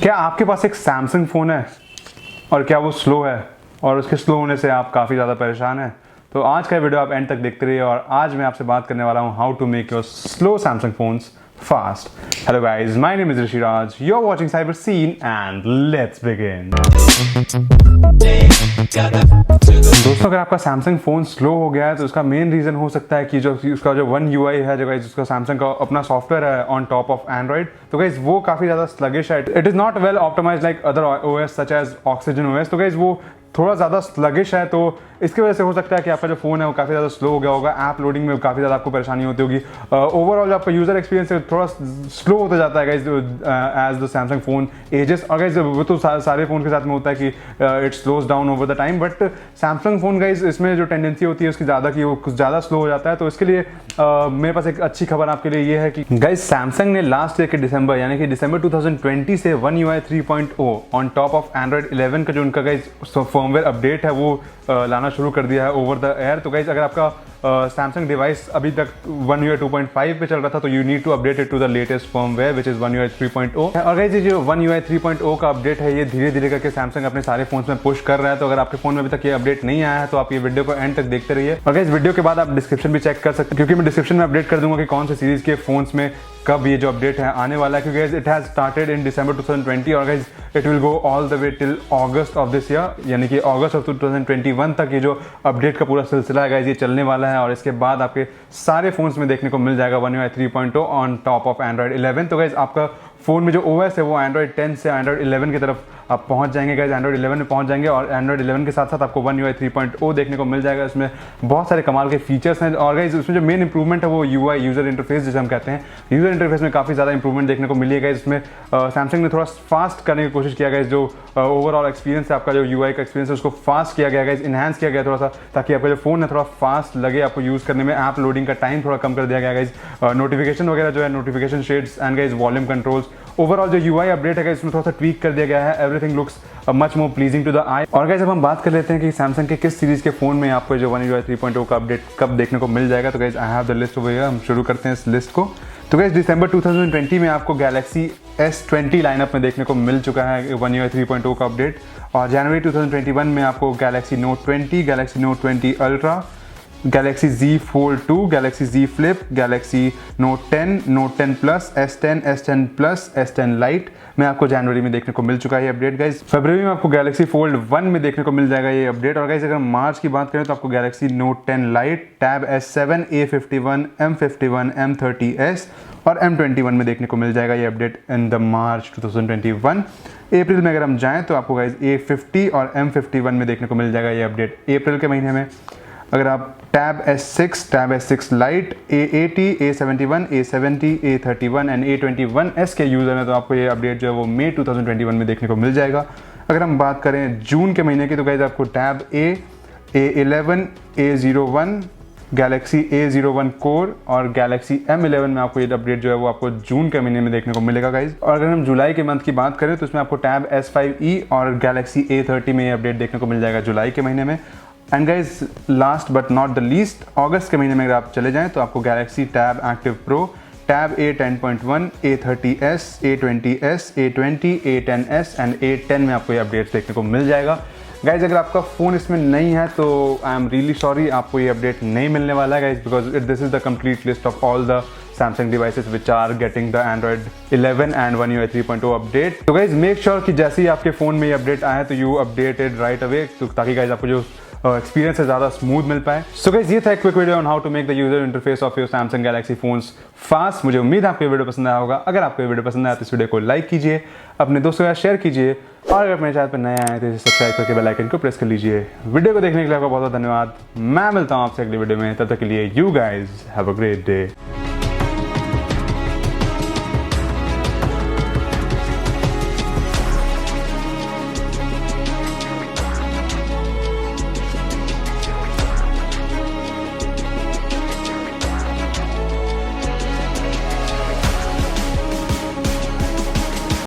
क्या आपके पास एक सैमसंग फ़ोन है और क्या वो स्लो है और उसके स्लो होने से आप काफ़ी ज़्यादा परेशान हैं? तो आज का वीडियो आप एंड तक देखते रहिए और आज मैं आपसे बात करने वाला हूँ how to make your slow Samsung phones fast. Hello guys, my name is Rishiraj. You're watching CyberScene and let's begin. दोस्तों, अगर आपका सैमसंग फ़ोन स्लो हो गया है तो उसका मेन रीज़न हो सकता है कि जो उसका जो वन UI है, जो गाइस उसका सैमसंग का अपना सॉफ्टवेयर है ऑन टॉप ऑफ एंड्रॉइड, तो गाइस वो काफ़ी ज़्यादा स्लगिश है. It is not well optimized like other OS such as oxygen OS. तो गाइस वो थोड़ा ज़्यादा स्लगिश है, तो इसकी वजह से हो सकता है कि आपका जो फ़ोन है वो काफ़ी ज़्यादा स्लो हो गया होगा. ऐप लोडिंग में काफ़ी ज़्यादा आपको परेशानी होती होगी. ओवरऑल जो आपका यूज़र एक्सपीरियंस है थोड़ा स्लो होता जाता है guys as the Samsung phone ages. और गाइस वो तो सारे फ़ोन के साथ में होता है कि it slows down over the time, but Samsung phone guys इसमें जो टेंडेंसी होती है उसकी ज़्यादा की वो कुछ ज़्यादा स्लो हो जाता है. तो इसके लिए मेरे पास एक अच्छी खबर आपके लिए ये है कि गाइस सैमसंग ने लास्ट ईयर के दिसंबर यानी कि दिसंबर 2020 से one UI 3.0 on top of Android 11 का जो उनका गाइस फर्मवेयर अपडेट है वो लाना शुरू कर दिया है ओवर द एयर. तो गाइस अगर आपका सैमसंग डिवाइस अभी तक वन UI 2.5 पे चल रहा था तो you need to update it to the latest firmware which is one UI 3.0. और गाइस ये जो वन UI 3.0 का अपडेट है ये धीरे धीरे करके सैमसंग अपने सारे फोन्स में पुश कर रहा है. तो अगर आपके फोन में अभी तक ये अपडेट नहीं आया है तो आप ये वीडियो को एंड तक देखते रहिए. और गाइस वीडियो के बाद आप डिस्क्रिप्शन भी चेक कर सकते हैं, क्योंकि मैं डिस्क्रिप्शन में अपडेट कर दूंगा कि कौन से सीरीज के फोन्स में कब ये जो अपडेट है आने वाला है, क्योंकि इट हैज स्टार्टेड इन दिसंबर 2020 और guys it will go all the way till August of this year, यानी कि अगस्त ऑफ 2021 तक ये जो अपडेट का पूरा सिलसिला है गाइस ये चलने वाला है. और इसके बाद आपके सारे फोन्स में देखने को मिल जाएगा one UI 3.0 on top of Android 11. तो गाइस आपका फोन में जो OS है वो एंड्रॉइड 10 से एंड्रॉइड 11 की तरफ आप पहुंच जाएंगे गाइस, एंड्रॉइड 11 में पहुंच जाएंगे. और एंड्रॉइड 11 के साथ साथ आपको वन UI 3.0 देखने को मिल जाएगा. इसमें बहुत सारे कमाल के फीचर्स हैं. और गाइस उसमें जो मेन इंप्रूवमेंट है वो UI यूजर इंटरफेस जिसे हम कहते हैं, यूजर इंटरफेस में काफ़ी ज़्यादा इंप्रूवमेंट देखने को मिली है. इसमें सैमसंग ने थोड़ा फास्ट करने की कोशिश किया गया. जो ओवरऑल एक्सपीरियंस है आपका जो UI का एक्सपीरियंस है उसको फास्ट किया गया गाइस, इनहांस किया गया थोड़ा सा, ताकि आपका जो फोन है थोड़ा फास्ट लगे आपको यूज़ करने में. ऐप लोडिंग का टाइम थोड़ा कम कर दिया गया गाइस. नोटिफिकेशन वगैरह जो है, notification shades and guys volume controls, overall जो UI अपडेट है इसमें थोड़ा सा ट्वीक कर दिया गया है. Everything looks much more pleasing to the eye. और गाइस अब हम बात कर लेते हैं कि सैमसंग के किस सीरीज के फोन में आपको जो वन UI 3.0 का अपडेट कब देखने को मिल जाएगा. तो guys I have the list over here. हम शुरू करते हैं इस लिस्ट को. तो गाइस दिसंबर 2020 में आपको गैलेक्सी S20 लाइनअप में देखने को मिल चुका है वन UI 3.0 का अपडेट. और जनवरी 2021 में आपको Galaxy note 20, Galaxy note 20 ultra, Galaxy Z Fold 2, Galaxy Z Flip, Galaxy note 10, note 10 plus, S10, S10 plus, S10 Lite में आपको जनवरी में देखने को मिल चुका है ये अपडेट गाइस. फरवरी में आपको गैलेक्सी फोल्ड 1 में देखने को मिल जाएगा ये अपडेट. और गाइस अगर मार्च की बात करें तो आपको Galaxy note 10 Lite, tab S7, A51, M51, M30s और M21 में देखने को मिल जाएगा ये अपडेट इन द मार्च 2021. अप्रैल में अगर हम जाएँ तो आपको गाइस A50 और M51 में देखने को मिल जाएगा ये अपडेट अप्रैल के महीने में. अगर आप tab S6, tab S6 Lite, A80, A71, A70, A31 and A21s के यूज़र हैं तो आपको ये अपडेट जो है वो मई 2021 में देखने को मिल जाएगा. अगर हम बात करें जून के महीने की तो गाइस आपको tab A11, A01, Galaxy A01 Core और गैलेक्सी M11 में आपको ये अपडेट जो है वो आपको जून के महीने में देखने को मिलेगा गाइस. और अगर हम जुलाई के मंथ की बात करें तो इसमें आपको टैब S5e और गैलेक्सी A30 में ये अपडेट देखने को मिल जाएगा जुलाई के महीने में. And guys last but not the least, अगस्त के महीने में अगर आप चले जाएं तो आपको Galaxy Tab Active Pro, Tab A10.1, A30s, A20s, A20, A10s and A10 में आपको ये अपडेट्स देखने को मिल जाएगा. गाइज अगर आपका फ़ोन इसमें नहीं है तो आई एम रियली सॉरी, आपको ये अपडेट नहीं मिलने वाला है guys, because this is the complete list of all the Samsung devices which are getting the Android 11 and one UI 3.0 update. तो guys make sure कि जैसे ही आपके फ़ोन में ये अपडेट आए तो you update it right away, तो ताकि guys आपको जो एक्सपीरियंस है ज़्यादा स्मूथ मिल पाए. सो गाइस ये था एक quick video on how to make the user interface of your Samsung Galaxy phones fast. मुझे उम्मीद है आपको ये वीडियो पसंद आया होगा. अगर आपको ये वीडियो पसंद आया तो इस वीडियो को लाइक कीजिए, अपने दोस्तों के साथ शेयर कीजिए और अगर मेरे चैनल पर नए आए तो इसे सब्सक्राइब करके बेल आइकन को प्रेस कर लीजिए. वीडियो को देखने के लिए आपका बहुत बहुत धन्यवाद. मैं मिलता हूँ आपसे अगली वीडियो में. तब तक के लिए you guys have a great day.